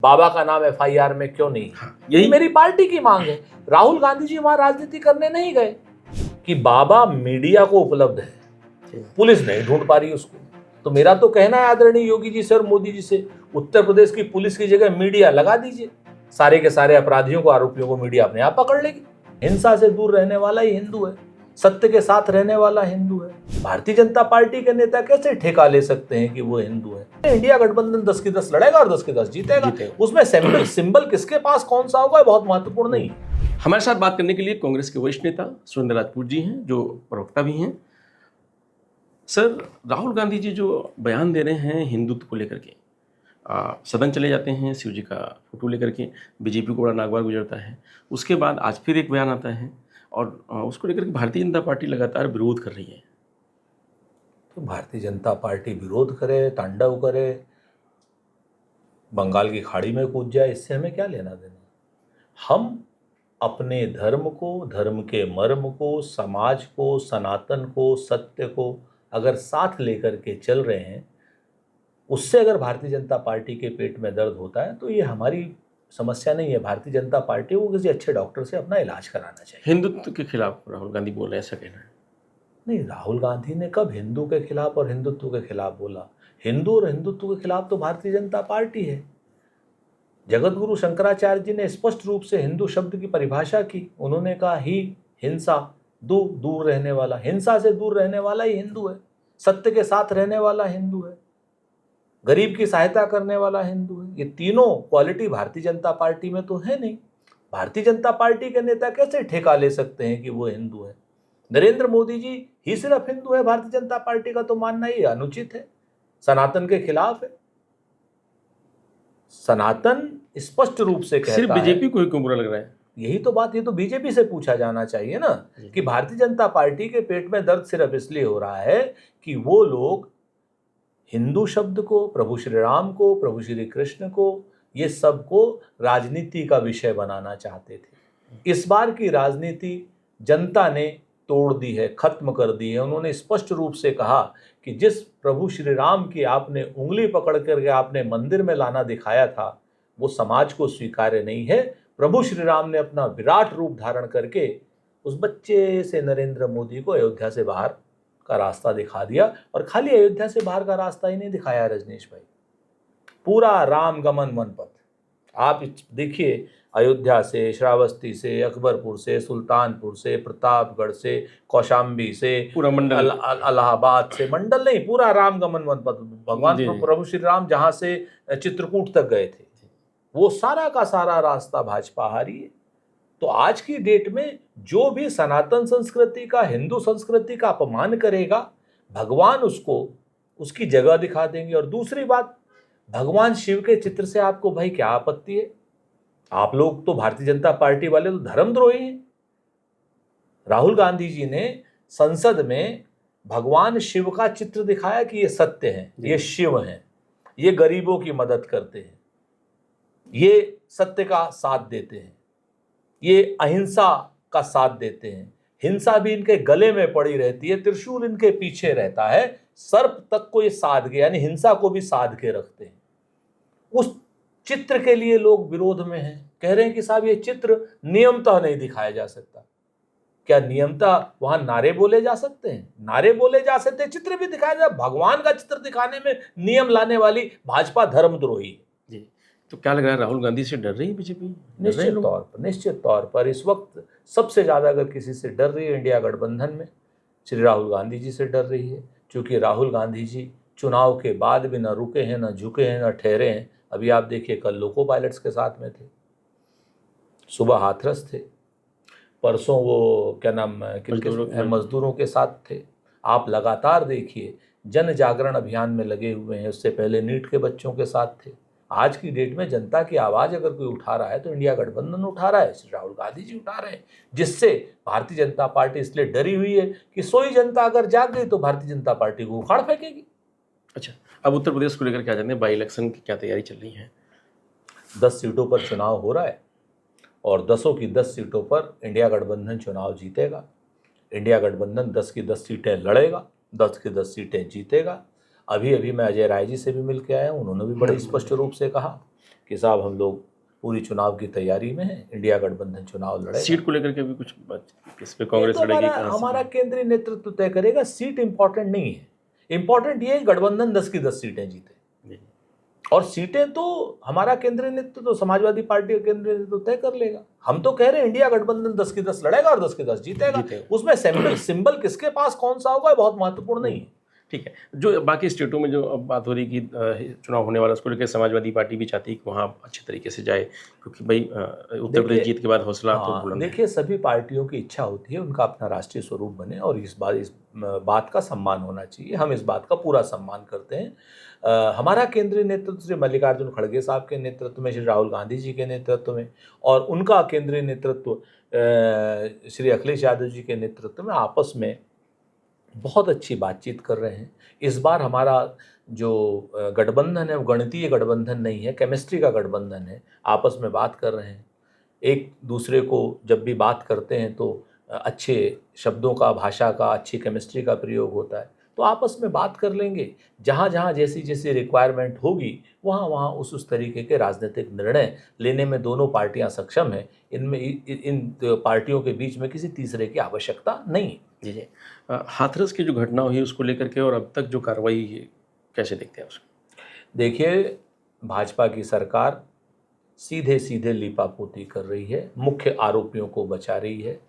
बाबा का नाम एफआईआर में क्यों नहीं? यही मेरी पार्टी की मांग है। राहुल गांधी जी वहां राजनीति करने नहीं गए कि बाबा मीडिया को उपलब्ध है, पुलिस नहीं ढूंढ पा रही उसको। तो मेरा तो कहना है आदरणीय योगी जी से और मोदी जी से, उत्तर प्रदेश की पुलिस की जगह मीडिया लगा दीजिए। सारे के सारे अपराधियों को, आरोपियों को मीडिया अपने आप पकड़ लेगी। हिंसा से दूर रहने वाला ही हिंदू है, सत्य के साथ रहने वाला हिंदू है। भारतीय जनता पार्टी के नेता कैसे ठेका ले सकते हैं कि वो हिंदू है? इंडिया गठबंधन 10 की 10 लड़ेगा और 10 की 10 जीतेगा। उसमें सिंबल किसके पास कौन सा होगा बहुत महत्वपूर्ण नहीं। हमारे साथ बात करने के लिए कांग्रेस के वरिष्ठ नेता सुरेंद्र राजपूत जी हैं, जो प्रवक्ता भी हैं। सर, राहुल गांधी जी जो बयान दे रहे हैं हिंदुत्व को लेकर के, सदन चले जाते हैं शिव जी का फोटो लेकर के, बीजेपी को बड़ा नागवार गुजरता है। उसके बाद आज फिर एक बयान आता है और उसको लेकर के भारतीय जनता पार्टी लगातार विरोध कर रही है। तो भारतीय जनता पार्टी विरोध करे, तांडव करे, बंगाल की खाड़ी में कूद जाए, इससे हमें क्या लेना देना? हम अपने धर्म को, धर्म के मर्म को, समाज को, सनातन को, सत्य को अगर साथ लेकर के चल रहे हैं, उससे अगर भारतीय जनता पार्टी के पेट में दर्द होता है तो ये हमारी समस्या नहीं है। भारतीय जनता पार्टी को किसी अच्छे डॉक्टर से अपना इलाज कराना चाहिए। हिंदुत्व के खिलाफ राहुल गांधी बोल रहे हैं, ऐसा कहना है? नहीं, राहुल गांधी ने कब हिंदू के खिलाफ और हिंदुत्व के खिलाफ बोला? हिंदू और हिंदुत्व के खिलाफ तो भारतीय जनता पार्टी है। जगत गुरु शंकराचार्य जी ने स्पष्ट रूप से हिंदू शब्द की परिभाषा की। उन्होंने कहा ही हिंसा दूर रहने वाला, हिंसा से दूर रहने वाला ही हिंदू है, सत्य के साथ रहने वाला हिंदू है, गरीब की सहायता करने वाला हिंदू है। ये तीनों क्वालिटी भारतीय जनता पार्टी में तो है नहीं। भारतीय जनता पार्टी के नेता कैसे ठेका ले सकते हैं कि वो हिंदू है? नरेंद्र मोदी जी ही सिर्फ हिंदू है, भारतीय जनता पार्टी का तो मानना ही अनुचित है, सनातन के खिलाफ है। सनातन स्पष्ट रूप से कहता है। सिर्फ बीजेपी को ही क्यों बुरा लग रहा है? यही तो बात, ये तो बीजेपी से पूछा जाना चाहिए ना कि भारतीय जनता पार्टी के पेट में दर्द सिर्फ इसलिए हो रहा है कि वो लोग हिंदू शब्द को, प्रभु श्री राम को, प्रभु श्री कृष्ण को, ये सब को राजनीति का विषय बनाना चाहते थे। इस बार की राजनीति जनता ने तोड़ दी है, खत्म कर दी है। उन्होंने स्पष्ट रूप से कहा कि जिस प्रभु श्री राम की आपने उंगली पकड़ करके आपने मंदिर में लाना दिखाया था, वो समाज को स्वीकार्य नहीं है। प्रभु श्री राम ने अपना विराट रूप धारण करके उस बच्चे से नरेंद्र मोदी को अयोध्या से बाहर का रास्ता दिखा दिया। और खाली अयोध्या से बाहर का रास्ता ही नहीं दिखाया रजनीश भाई, पूरा राम गमन वन पथ आप देखिए। अयोध्या से, श्रावस्ती से, अकबरपुर से, सुल्तानपुर से, प्रतापगढ़ से, कौशाम्बी से, पूरा मंडल, इलाहाबाद से, मंडल नहीं, पूरा राम गमन वन पथ। भगवान प्रभु श्री राम जहां से चित्रकूट तक गए थे, वो सारा का सारा रास्ता भाजपा हारी है। तो आज की डेट में जो भी सनातन संस्कृति का, हिंदू संस्कृति का अपमान करेगा, भगवान उसको उसकी जगह दिखा देंगे। और दूसरी बात, भगवान शिव के चित्र से आपको भाई क्या आपत्ति है? आप लोग तो, भारतीय जनता पार्टी वाले तो धर्मद्रोही हैं। राहुल गांधी जी ने संसद में भगवान शिव का चित्र दिखाया कि ये सत्य हैं, ये शिव हैं, ये गरीबों की मदद करते हैं, ये सत्य का साथ देते हैं, ये अहिंसा का साथ देते हैं। हिंसा भी इनके गले में पड़ी रहती है, त्रिशूल इनके पीछे रहता है, सर्प तक को ये साध के, यानी हिंसा को भी साध के रखते हैं। उस चित्र के लिए लोग विरोध में हैं, कह रहे हैं कि साहब ये चित्र नियमतः नहीं दिखाया जा सकता। क्या नियमतः वहां नारे बोले जा सकते हैं? नारे बोले जा सकते हैं, चित्र भी दिखाया जाए। भगवान का चित्र दिखाने में नियम लाने वाली भाजपा धर्मद्रोही है। तो क्या लग रहा है, राहुल गांधी से डर रही है बीजेपी? निश्चित तौर पर इस वक्त सबसे ज्यादा अगर किसी से डर रही है इंडिया गठबंधन में, श्री राहुल गांधी जी से डर रही है। क्योंकि राहुल गांधी जी चुनाव के बाद भी न रुके हैं, न झुके हैं, न ठहरे हैं। अभी आप देखिए, कल लोको पायलट्स के साथ में थे, सुबह हाथरस थे, परसों वो क्या नाम मजदूरों के साथ थे। आप लगातार देखिए जन जागरण अभियान में लगे हुए हैं। उससे पहले नीट के बच्चों के साथ थे। आज की डेट में जनता की आवाज़ अगर कोई उठा रहा है तो इंडिया गठबंधन उठा रहा है, श्री राहुल गांधी जी उठा रहे हैं। जिससे भारतीय जनता पार्टी इसलिए डरी हुई है कि सोई जनता अगर जाग गई तो भारतीय जनता पार्टी को उखाड़ फेंकेगी। अच्छा, अब उत्तर प्रदेश को लेकर क्या जानते हैं, बाई इलेक्शन की क्या तैयारी चल रही है? 10 सीटों पर चुनाव हो रहा है और 10 की 10 सीटों पर इंडिया गठबंधन चुनाव जीतेगा। इंडिया गठबंधन 10 की 10 सीटें लड़ेगा, 10 की 10 सीटें जीतेगा। अभी मैं अजय राय जी से भी मिल के आया हूँ। उन्होंने भी बड़े स्पष्ट रूप से कहा कि साहब हम लोग पूरी चुनाव की तैयारी में है, इंडिया गठबंधन चुनाव लड़ेगा। सीट को लेकर के भी कुछ किस पे ये कांग्रेस तो लड़ेगी, हमारा कहाँ से? हमारा केंद्रीय नेतृत्व तय करेगा। सीट इंपॉर्टेंट नहीं है, इंपॉर्टेंट ये है गठबंधन 10 की 10 सीटें जीते। जी। और सीटें तो हमारा केंद्रीय नेतृत्व तो समाजवादी पार्टी का केंद्रीय नेतृत्व तय कर लेगा। हम तो कह रहे हैं इंडिया गठबंधन 10 की 10 लड़ेगा और 10 की 10 जीतेगा। उसमें सिंबल किसके पास कौन सा होगा बहुत महत्वपूर्ण नहीं है। ठीक है, जो बाकी स्टेटों में जो अब बात हो रही कि चुनाव होने वाला, उसको लेकर समाजवादी पार्टी भी चाहती है कि वहाँ अच्छे तरीके से जाए, क्योंकि भाई उत्तर प्रदेश जीत के बाद हौसला तो बुलंद है। देखिए, सभी पार्टियों की इच्छा होती है उनका अपना राष्ट्रीय स्वरूप बने, और इस बात का सम्मान होना चाहिए। हम इस बात का पूरा सम्मान करते हैं। हमारा केंद्रीय नेतृत्व श्री मल्लिकार्जुन खड़गे साहब के नेतृत्व में, श्री राहुल गांधी जी के नेतृत्व में, और उनका केंद्रीय नेतृत्व श्री अखिलेश यादव जी के नेतृत्व में आपस में बहुत अच्छी बातचीत कर रहे हैं। इस बार हमारा जो गठबंधन है वो गणितीय गठबंधन नहीं है, केमिस्ट्री का गठबंधन है। आपस में बात कर रहे हैं, एक दूसरे को जब भी बात करते हैं तो अच्छे शब्दों का, भाषा का, अच्छी केमिस्ट्री का प्रयोग होता है। तो आपस में बात कर लेंगे, जहाँ जहाँ जैसी जैसी रिक्वायरमेंट होगी वहाँ वहाँ उस तरीके के राजनीतिक निर्णय लेने में दोनों पार्टियाँ सक्षम हैं। इनमें इन पार्टियों के बीच में किसी तीसरे की आवश्यकता नहीं है। जी जी। हाथरस की जो घटना हुई उसको लेकर के और अब तक जो कार्रवाई है, कैसे देखते हैं उसको? देखिए, भाजपा की सरकार सीधे सीधे लीपापोती कर रही है, मुख्य आरोपियों को बचा रही है,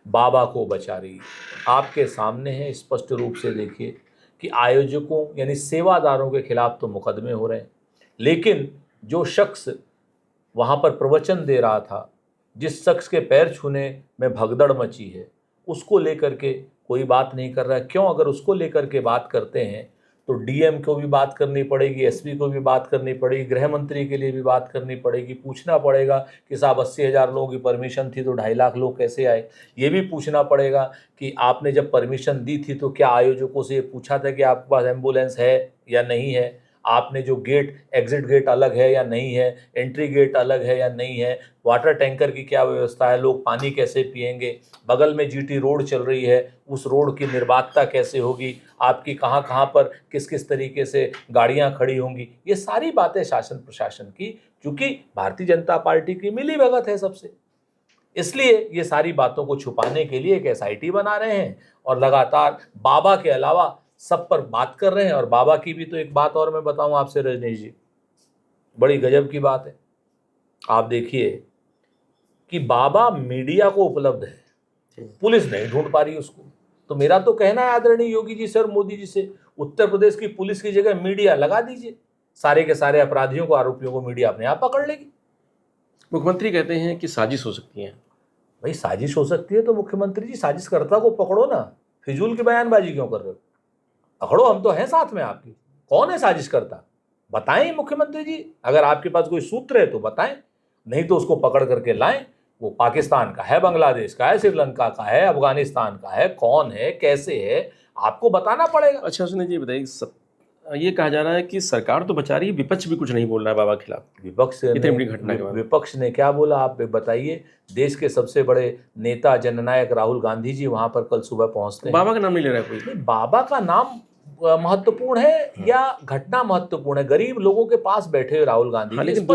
बाबा को बचा रही है। आपके सामने है, स्पष्ट रूप से देखिए कि आयोजकों यानी सेवादारों के खिलाफ तो मुकदमे हो रहे हैं, लेकिन जो शख्स वहाँ पर प्रवचन दे रहा था, जिस शख्स के पैर छूने में भगदड़ मची है, उसको लेकर के कोई बात नहीं कर रहा है। क्यों? अगर उसको लेकर के बात करते हैं तो डीएम को भी बात करनी पड़ेगी, एसपी को भी बात करनी पड़ेगी, गृह मंत्री के लिए भी बात करनी पड़ेगी। पूछना पड़ेगा कि साहब 80,000 लोगों की परमिशन थी तो 2.5 लाख लोग कैसे आए। ये भी पूछना पड़ेगा कि आपने जब परमिशन दी थी तो क्या आयोजकों से ये पूछा था कि आपके पास एम्बुलेंस है या नहीं है, आपने जो गेट, एग्जिट गेट अलग है या नहीं है, एंट्री गेट अलग है या नहीं है, वाटर टैंकर की क्या व्यवस्था है, लोग पानी कैसे पिएंगे, बगल में जीटी रोड चल रही है, उस रोड की निर्बाधता कैसे होगी, आपकी कहाँ कहाँ पर किस किस तरीके से गाड़ियाँ खड़ी होंगी। ये सारी बातें शासन प्रशासन की, चूँकि भारतीय जनता पार्टी की मिली भगत है सबसे, इसलिए ये सारी बातों को छुपाने के लिए एक एसआईटी बना रहे हैं और लगातार बाबा के अलावा सब पर बात कर रहे हैं। और बाबा की भी तो एक बात और मैं बताऊं आपसे रजनीश जी, बड़ी गजब की बात है। आप देखिए कि बाबा मीडिया को उपलब्ध है, पुलिस नहीं ढूंढ पा रही उसको। तो मेरा तो कहना है आदरणीय योगी जी से और मोदी जी से, उत्तर प्रदेश की पुलिस की जगह मीडिया लगा दीजिए, सारे के सारे अपराधियों को, आरोपियों को मीडिया अपने आप पकड़ लेगी। मुख्यमंत्री कहते हैं कि साजिश हो सकती है। भाई साजिश हो सकती है तो मुख्यमंत्री जी साजिशकर्ता को पकड़ो ना, फिजूल की बयानबाजी क्यों कर रहे हो? पकड़ो, हम तो हैं साथ में आपकी। कौन है साजिश करता? बताएं मुख्यमंत्री जी, अगर आपके पास कोई सूत्र है तो बताएं, नहीं तो उसको पकड़ करके लाएं। वो पाकिस्तान का है, बांग्लादेश का है, श्रीलंका का है, अफगानिस्तान का है, कौन है, कैसे है, आपको बताना पड़ेगा। अच्छा सुनिए जी, बताइए, ये कहा जा रहा है कि सरकार तो बचा रही है, विपक्ष भी कुछ नहीं बोल रहा है बाबा के खिलाफ। इतनी बड़ी घटना के बाद विपक्ष ने क्या बोला आप बताइए? देश के सबसे बड़े नेता जननायक राहुल गांधी जी वहां पर कल सुबह पहुंचते हैं। बाबा का नाम नहीं ले रहा है कोई। बाबा का नाम महत्वपूर्ण है या घटना महत्वपूर्ण है? गरीब लोगों के पास बैठे हुए राहुल गांधी, लेकिन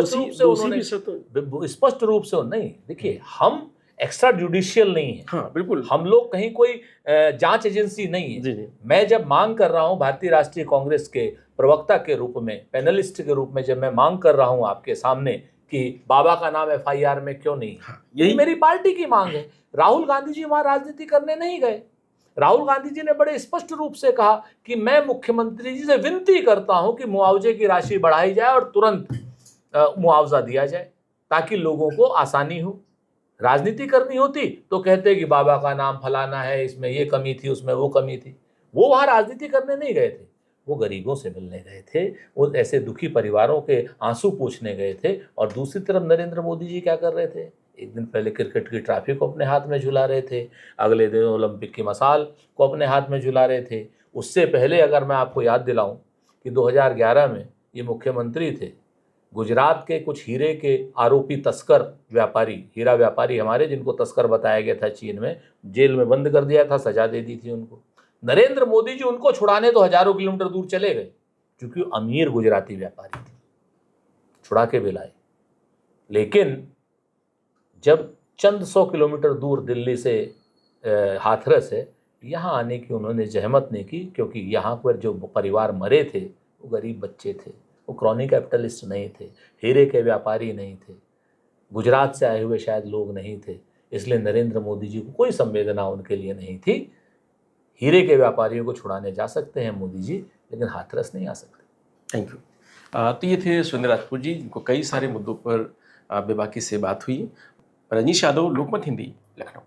स्पष्ट रूप से नहीं। देखिए, हम एक्स्ट्रा जुडिशियल नहीं है। हाँ बिल्कुल, हम लोग कहीं कोई जांच एजेंसी नहीं है। जी। मैं जब मांग कर रहा हूं भारतीय राष्ट्रीय कांग्रेस के प्रवक्ता के रूप में, पैनलिस्ट के रूप में, जब मैं मांग कर रहा हूं आपके सामने कि बाबा का नाम एफआईआर में क्यों नहीं, यही मेरी पार्टी की मांग है। राहुल गांधी जी वहां राजनीति करने नहीं गए। राहुल गांधी जी ने बड़े स्पष्ट रूप से कहा कि मैं मुख्यमंत्री जी से विनती करता हूं कि मुआवजे की राशि बढ़ाई जाए और तुरंत मुआवजा दिया जाए ताकि लोगों को आसानी हो। राजनीति करनी होती तो कहते कि बाबा का नाम फलाना है, इसमें ये कमी थी, उसमें वो कमी थी। वो वहां राजनीति करने नहीं गए थे, वो गरीबों से मिलने गए थे, वो ऐसे दुखी परिवारों के आंसू पूछने गए थे। और दूसरी तरफ नरेंद्र मोदी जी क्या कर रहे थे? एक दिन पहले क्रिकेट की ट्रॉफी को अपने हाथ में झुला रहे थे, अगले दिन ओलंपिक की मसाल को अपने हाथ में झुला रहे थे। उससे पहले अगर मैं आपको याद दिलाऊं कि 2011 में ये मुख्यमंत्री थे, गुजरात के कुछ हीरे के आरोपी तस्कर व्यापारी, हीरा व्यापारी हमारे, जिनको तस्कर बताया गया था चीन में, जेल में बंद कर दिया था, सजा दे दी थी उनको। नरेंद्र मोदी जी उनको छुड़ाने तो हजारों किलोमीटर दूर चले गए, क्योंकि अमीर गुजराती व्यापारी थे, छुड़ा के भी लाए। लेकिन जब चंद 100 किलोमीटर दूर दिल्ली से हाथरस है, यहाँ आने की उन्होंने जहमत नहीं की, क्योंकि यहाँ पर जो परिवार मरे थे वो गरीब बच्चे थे, वो क्रॉनी कैपिटलिस्ट नहीं थे, हीरे के व्यापारी नहीं थे, गुजरात से आए हुए शायद लोग नहीं थे। इसलिए नरेंद्र मोदी जी को कोई संवेदना उनके लिए नहीं थी। हीरे के व्यापारियों को छुड़ाने जा सकते हैं मोदी जी, लेकिन हाथरस नहीं आ सकते। Thank you. तो ये थे सुरेंद्र राजपूत जी, जिनको कई सारे मुद्दों पर बेबाकी से बात हुई। रजनीश यादव, लोकमत हिंदी, लखनऊ।